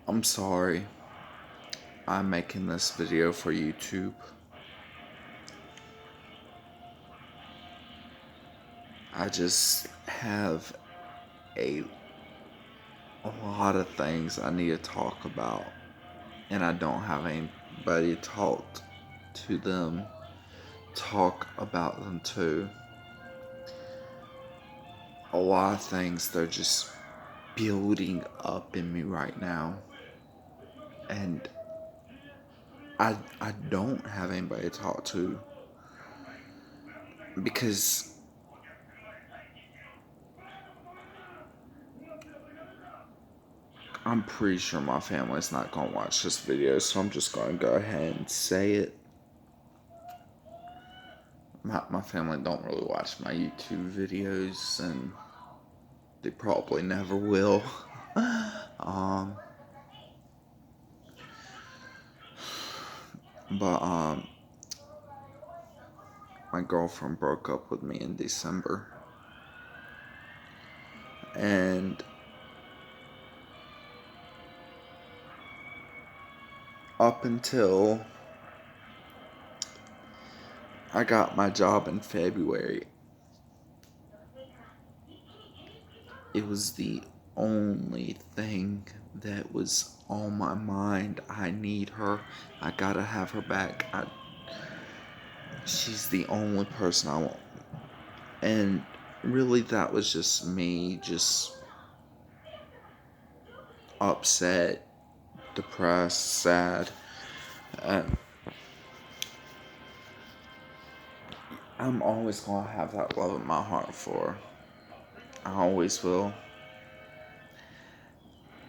I'm sorry. I'm making this video for YouTube. I just have a, a lot of things I need to talk about, and I don't have anybody to talk about them to. A lot of things, they're just building up in me right now, and I don't have anybody to talk to because I'm pretty sure my family's not gonna watch this video, so I'm just gonna go ahead and say it. My family don't really watch my YouTube videos, and they probably never will. um, but my girlfriend broke up with me in December, and up until I got my job in February, it was the only thing that was on my mind. I need her. I gotta have her back. She's the only person I want. And really, that was just me, just upset, depressed, sad. And I'm always gonna have that love in my heart for her. I always will.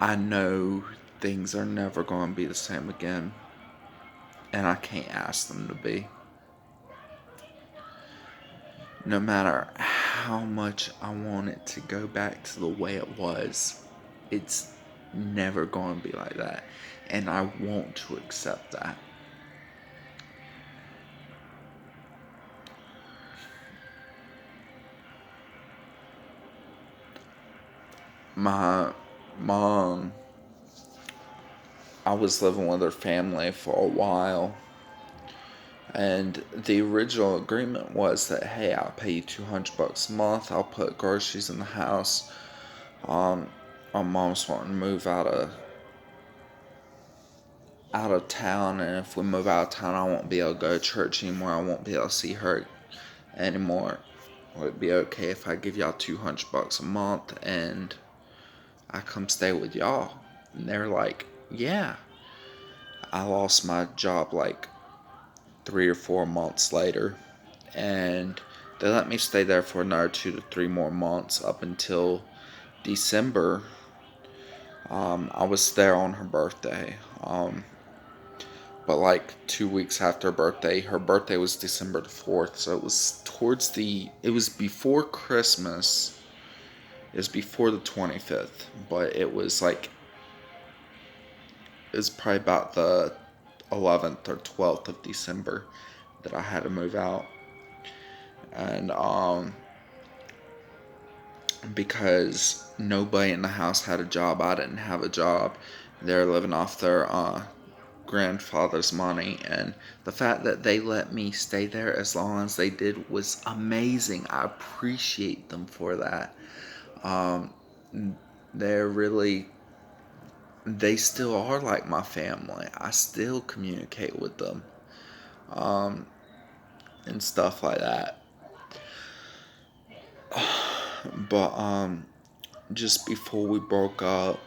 I know things are never gonna be the same again, and I can't ask them to be. No matter how much I want it to go back to the way it was, it's never going to be like that. And I want to accept that. My mom, I was living with her family for a while. And the original agreement was that, hey, I'll pay you $200 a month. I'll put groceries in the house. My mom's wanting to move out of town, and if we move out of town, I won't be able to go to church anymore. I won't be able to see her anymore. Would it be okay if I give y'all $200 a month and I come stay with y'all? And they're like, yeah. I lost my job like 3 or 4 months later, and they let me stay there for another 2 to 3 more months up until December. I was there on her birthday. But like 2 weeks after her birthday was December the 4th, so it was before Christmas. It was before the 25th, but it was probably about the 11th or 12th of December that I had to move out. And because nobody in the house had a job, I didn't have a job. They're living off their grandfather's money, and the fact that they let me stay there as long as they did was amazing. I appreciate them for that. Um, they're really, they still are like my family. I still communicate with them, and stuff like that. But just before we broke up,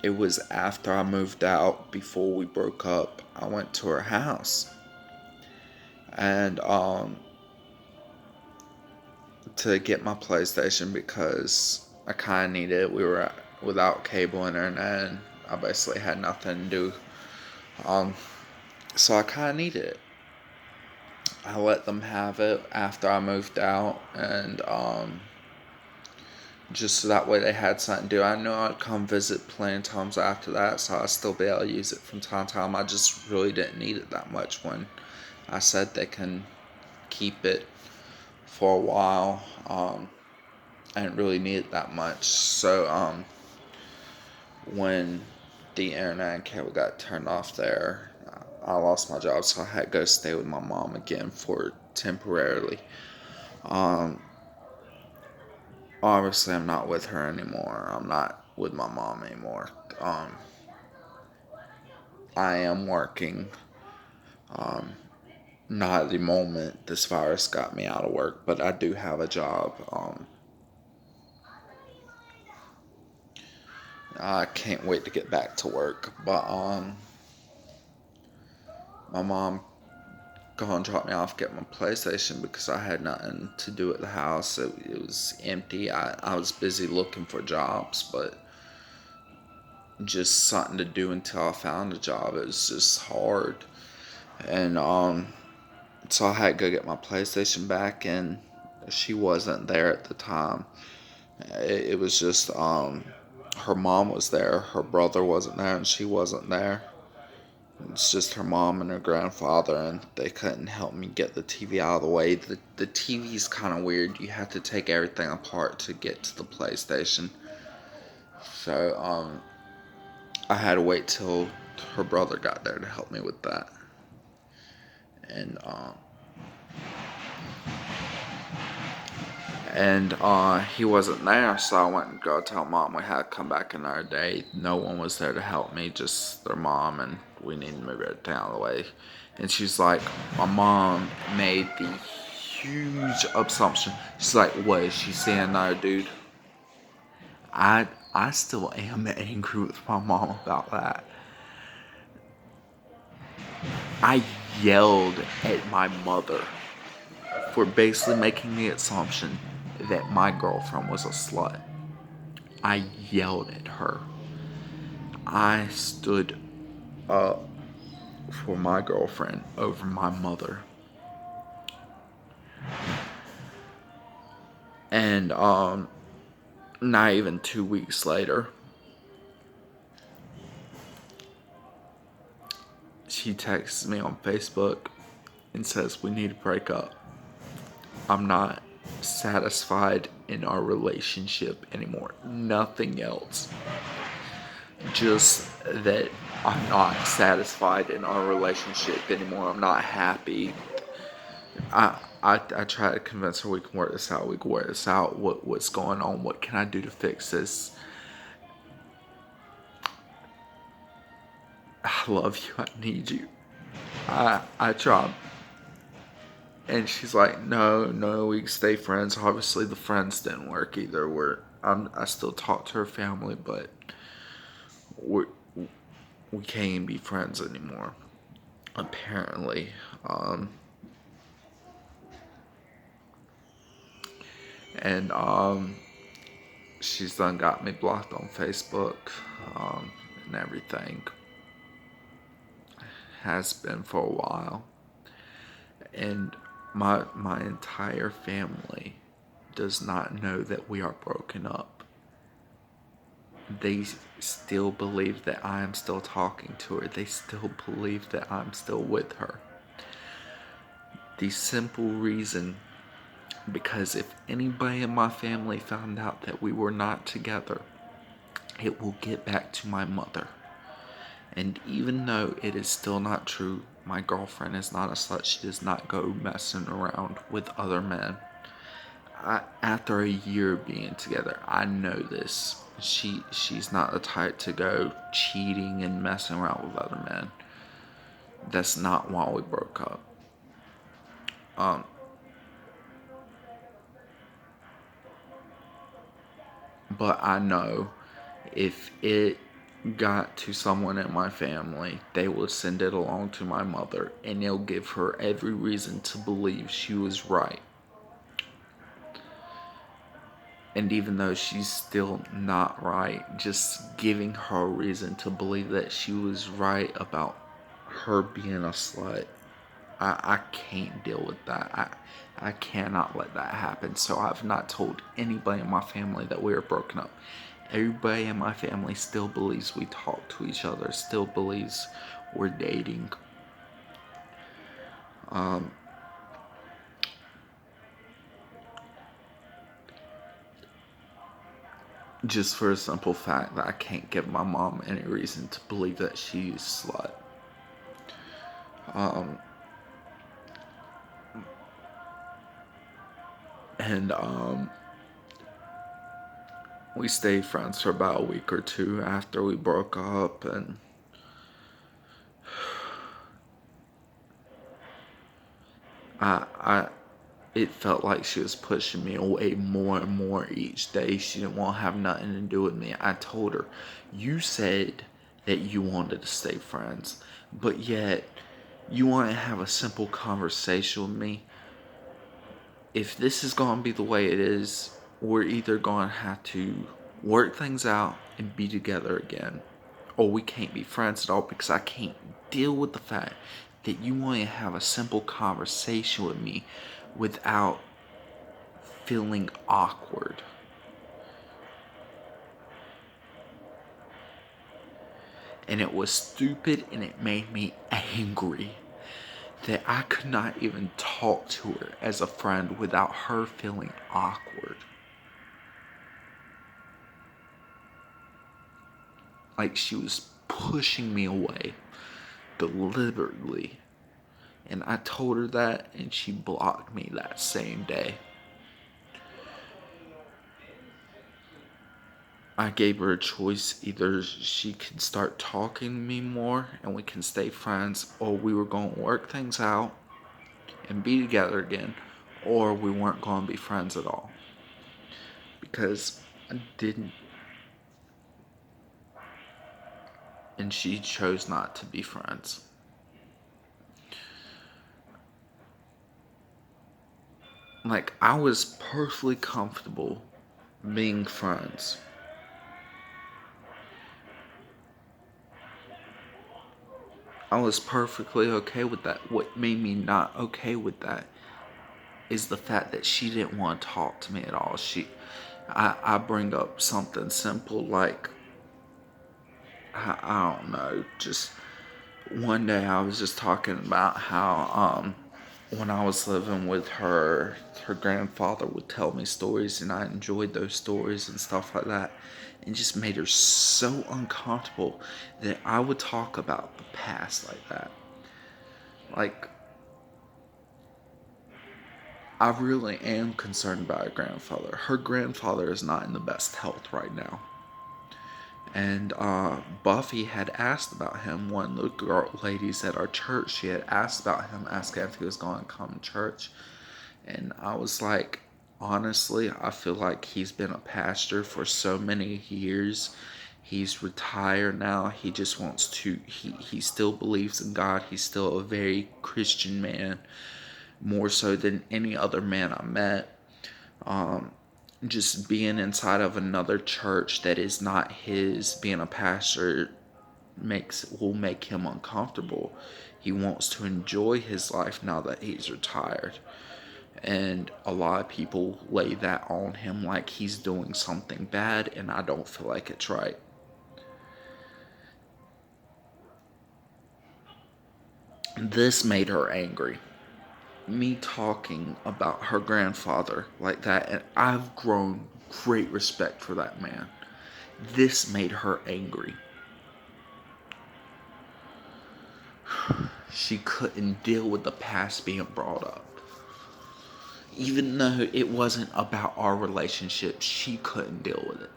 it was after I moved out. Before we broke up, I went to her house, and to get my PlayStation because I kind of needed it. We were without cable internet, and I basically had nothing to do. So I kind of needed it. I let them have it after I moved out, and just so that way they had something to do. I know I'd come visit plenty of times after that, so I'd still be able to use it from time to time. I just really didn't need it that much when I said they can keep it for a while. I didn't really need it that much. So when the internet cable got turned off there. I lost my job, so I had to go stay with my mom again for temporarily. Um, Obviously, I'm not with her anymore. I'm not with my mom anymore. Um, I am working. Um, Not at the moment. This virus got me out of work, but I do have a job. I can't wait to get back to work. But my mom gonna drop me off, get my PlayStation because I had nothing to do at the house. It was empty. I was busy looking for jobs, but just something to do until I found a job. It was just hard, and so I had to go get my PlayStation back, and she wasn't there at the time. It was just her mom was there, her brother wasn't there, and she wasn't there. It's just her mom and her grandfather, and they couldn't help me get the TV out of the way. The TV's kind of weird. You have to take everything apart to get to the PlayStation. So I had to wait till her brother got there to help me with that. And he wasn't there, so I went and go tell mom we had to come back another day. No one was there to help me, just their mom, and we need to move everything out of the way. And she's like, my mom made the huge assumption. She's like, what, is she seeing another dude? I still am angry with my mom about that. I yelled at my mother for basically making the assumption that my girlfriend was a slut. I yelled at her. I stood up for my girlfriend over my mother. And not even 2 weeks later, she texts me on Facebook and says we need to break up. I'm not satisfied in our relationship anymore. Nothing else. Just that I'm not satisfied in our relationship anymore. I'm not happy. I try to convince her we can work this out. We can work this out. What's going on? What can I do to fix this? I love you. I need you. I tried. And she's like, no, we can stay friends. Obviously, the friends didn't work either. I still talk to her family, but we can't even be friends anymore. Apparently, and she's done got me blocked on Facebook, and everything. Has been for a while, and my entire family does not know that we are broken up. They still believe that I am still talking to her. They still believe that I'm still with her. The simple reason, because if anybody in my family found out that we were not together, it will get back to my mother. And even though it is still not true, my girlfriend is not a slut. She does not go messing around with other men. After a year being together, I know this. She's not the type to go cheating and messing around with other men. That's not why we broke up. But I know if it got to someone in my family, they would send it along to my mother, and they'll give her every reason to believe she was right. And even though she's still not right, just giving her a reason to believe that she was right about her being a slut, I can't deal with that. I cannot let that happen. So I've not told anybody in my family that we are broken up. Everybody in my family still believes we talk to each other, still believes we're dating. just for a simple fact that I can't give my mom any reason to believe that she's a slut. Um, and we stayed friends for about a week or two after we broke up, and I it felt like she was pushing me away more and more each day. She didn't want to have nothing to do with me. I told her, you said that you wanted to stay friends, but yet you want to have a simple conversation with me. If this is going to be the way it is, we're either going to have to work things out and be together again, or we can't be friends at all, because I can't deal with the fact that you want to have a simple conversation with me without feeling awkward. And it was stupid, and it made me angry that I could not even talk to her as a friend without her feeling awkward. Like she was pushing me away deliberately. And I told her that, and she blocked me that same day. I gave her a choice. Either she could start talking to me more and we can stay friends, or we were going to work things out and be together again, or we weren't going to be friends at all. Because I didn't. And she chose not to be friends. Like, I was perfectly comfortable being friends. I was perfectly okay with that. What made me not okay with that is the fact that she didn't want to talk to me at all. I bring up something simple like, I don't know, just one day I was just talking about how when I was living with her grandfather would tell me stories, and I enjoyed those stories and stuff like that. It just made her so uncomfortable that I would talk about the past like that. Like, I really am concerned about her grandfather. Her grandfather is not in the best health right now. And Buffy had asked about him. One of the ladies at our church, she had asked about him, asking if he was going to come to church. And I was like, honestly, I feel like he's been a pastor for so many years. He's retired now. He just wants to, he still believes in God. He's still a very Christian man, more so than any other man I met. Just being inside of another church that is not his, being a pastor, will make him uncomfortable. He wants to enjoy his life now that he's retired. And a lot of people lay that on him like he's doing something bad, and I don't feel like it's right. This made her angry. Me talking about her grandfather like that, and I've grown great respect for that man. This made her angry. She couldn't deal with the past being brought up. Even though it wasn't about our relationship, she couldn't deal with it.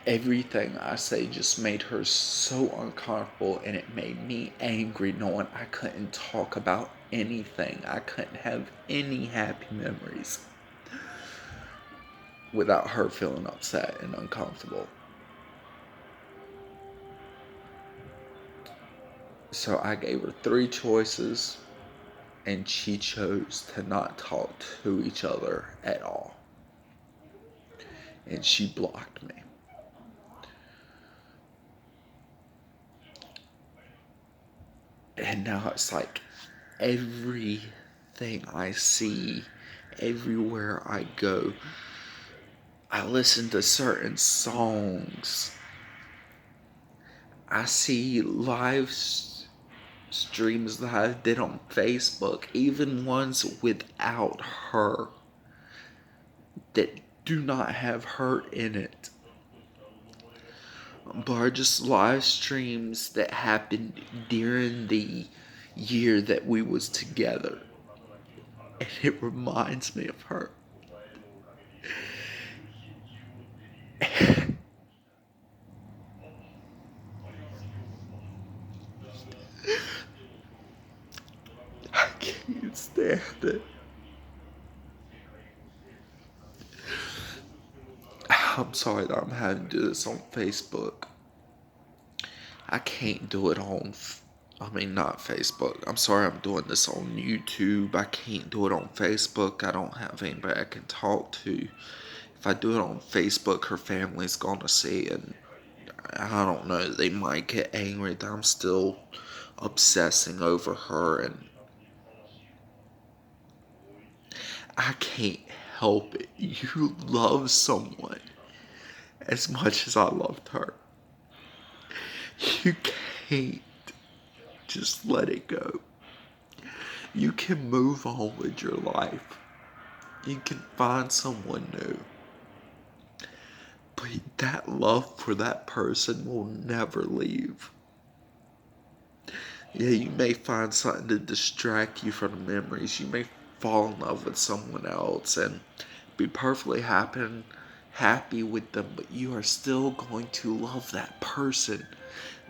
Everything I say just made her so uncomfortable, and it made me angry knowing I couldn't talk about anything. I couldn't have any happy memories without her feeling upset and uncomfortable. So I gave her three choices, and she chose to not talk to each other at all. And she blocked me. And now it's like everything I see, everywhere I go, I listen to certain songs. I see lives. streams that I did on Facebook, even ones without her that do not have her in it, but are just live streams that happened during the year that we was together. And it reminds me of her. I can't stand it. I'm sorry that I'm having to do this on Facebook. I can't do it on, not Facebook. I'm sorry I'm doing this on YouTube. I can't do it on Facebook. I don't have anybody I can talk to. If I do it on Facebook, her family's gonna see it. And I don't know, they might get angry that I'm still obsessing over her. And I can't help it. You love someone as much as I loved her. You can't just let it go. You can move on with your life. You can find someone new. But that love for that person will never leave. Yeah, you may find something to distract you from the memories. You may fall in love with someone else and be perfectly happy with them, but you are still going to love that person.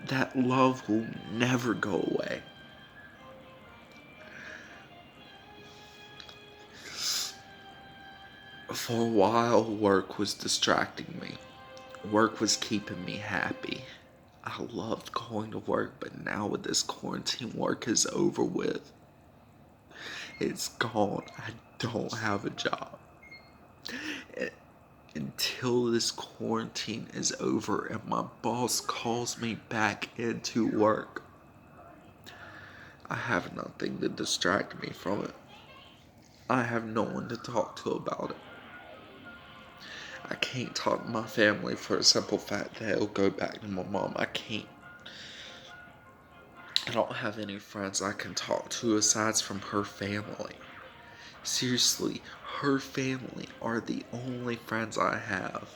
That love will never go away. For a while, work was distracting me. Work was keeping me happy. I loved going to work, but now with this quarantine, work is over with. It's gone. I don't have a job. Until this quarantine is over and my boss calls me back into work, I have nothing to distract me from it. I have no one to talk to about it. I can't talk to my family for the simple fact that it'll go back to my mom. I don't have any friends I can talk to aside from her family. Seriously, her family are the only friends I have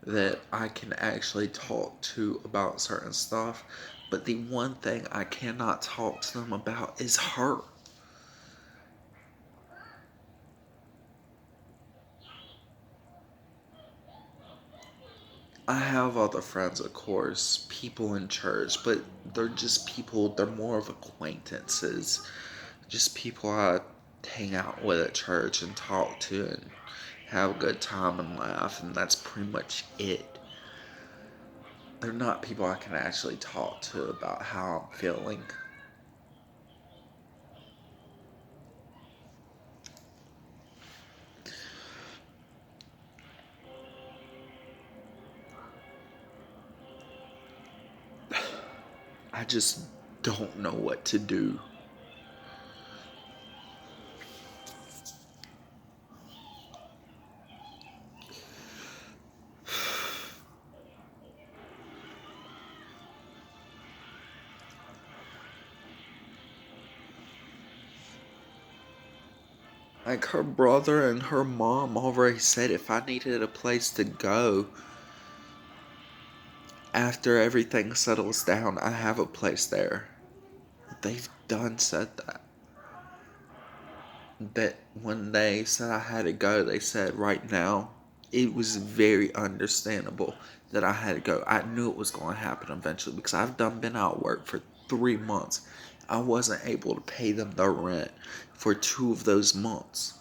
that I can actually talk to about certain stuff. But the one thing I cannot talk to them about is her. I have other friends, of course, people in church, but they're just people, they're more of acquaintances. Just people I hang out with at church and talk to and have a good time and laugh, and that's pretty much it. They're not people I can actually talk to about how I'm feeling. I just don't know what to do. Like, her brother and her mom already said if I needed a place to go after everything settles down, I have a place there. They've done said that. That when they said I had to go, they said right now, it was very understandable that I had to go. I knew it was going to happen eventually because I've been out of work for 3 months. I wasn't able to pay them their rent for 2 of those months.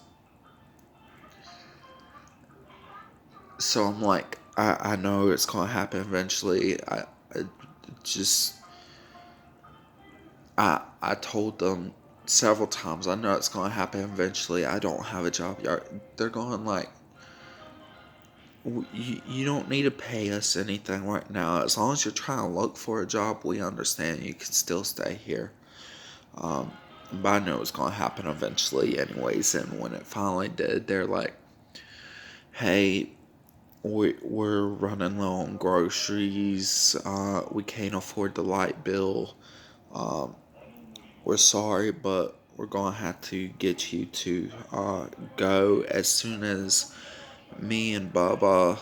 So I'm like, I know it's going to happen eventually. I just, I told them several times, I know it's going to happen eventually. I don't have a job yet. They're going like, you don't need to pay us anything right now. As long as you're trying to look for a job, we understand you can still stay here. But I know it's going to happen eventually anyways. And when it finally did, they're like, hey, we're running low on groceries. We can't afford the light bill. Um, we're sorry, but we're gonna have to get you to go as soon as me and Bubba,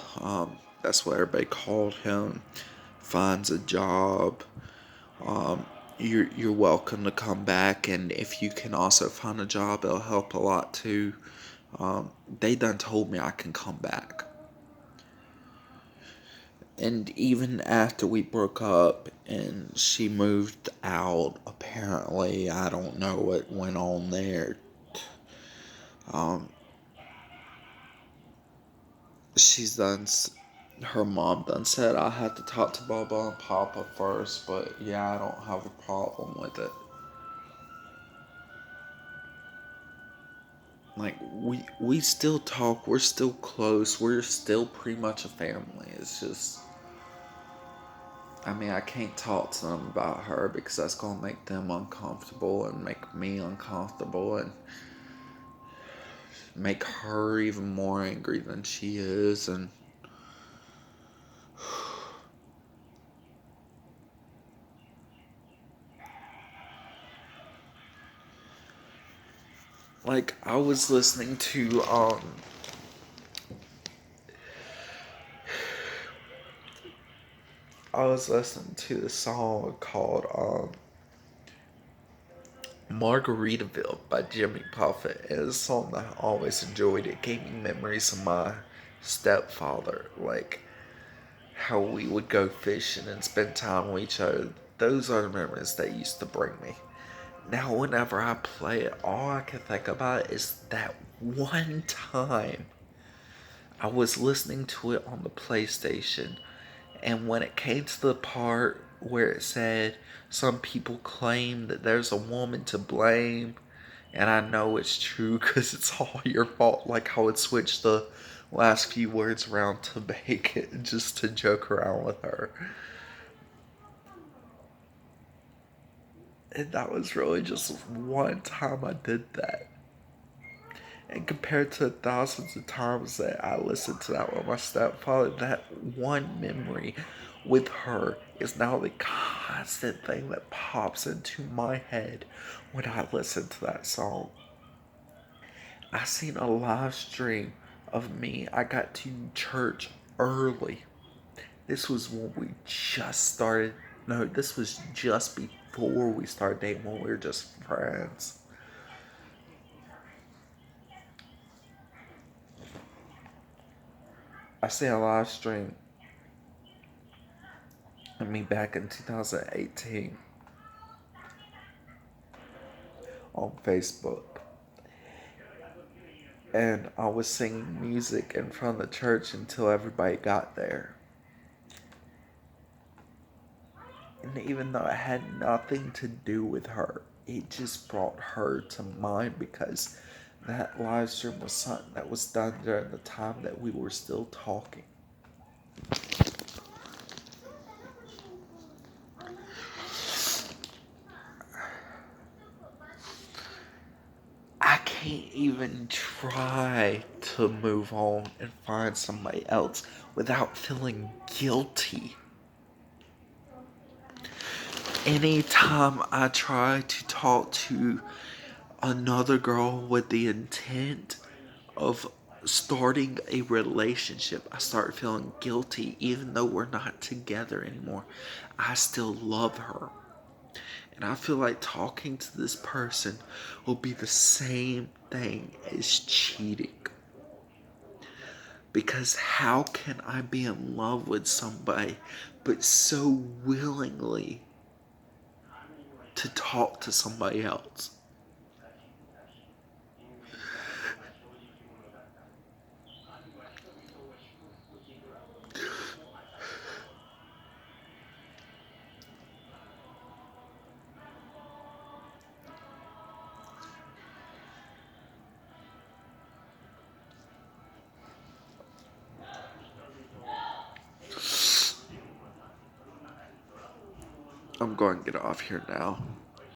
that's what everybody called him, finds a job. Um, you're welcome to come back, and if you can also find a job, it'll help a lot too. They done told me I can come back. And even after we broke up and she moved out, apparently, I don't know what went on there. Um, she's done, her mom done said I had to talk to Bubba and Papa first, but yeah, I don't have a problem with it. Like, we still talk, we're still close, we're still pretty much a family. It's just, I mean, I can't talk to them about her because that's gonna make them uncomfortable and make me uncomfortable and make her even more angry than she is. And like, I was listening to the song called Margaritaville by Jimmy Buffett. It's a song that I always enjoyed. It gave me memories of my stepfather, like how we would go fishing and spend time with each other. Those are the memories that used to bring me. Now, whenever I play it, all I can think about is that one time I was listening to it on the PlayStation, and when it came to the part where it said some people claim that there's a woman to blame, and I know it's true because it's all your fault, like how it switched the last few words around to make it just to joke around with her. And that was really just one time I did that. And compared to the thousands of times that I listened to that with my stepfather, that one memory with her is now the constant thing that pops into my head when I listen to that song. I seen a live stream of me. I got to church early. This was when we just started. No, this was just before we started dating, when we were just friends. I seen a live stream of me back in 2018 on Facebook. And I was singing music in front of the church until everybody got there. And even though it had nothing to do with her, it just brought her to mind because that live stream was something that was done during the time that we were still talking. I can't even try to move on and find somebody else without feeling guilty. Anytime I try to talk to another girl with the intent of starting a relationship, I start feeling guilty even though we're not together anymore. I still love her. And I feel like talking to this person will be the same thing as cheating. Because how can I be in love with somebody but so willingly to talk to somebody else? I'm going to get off here now.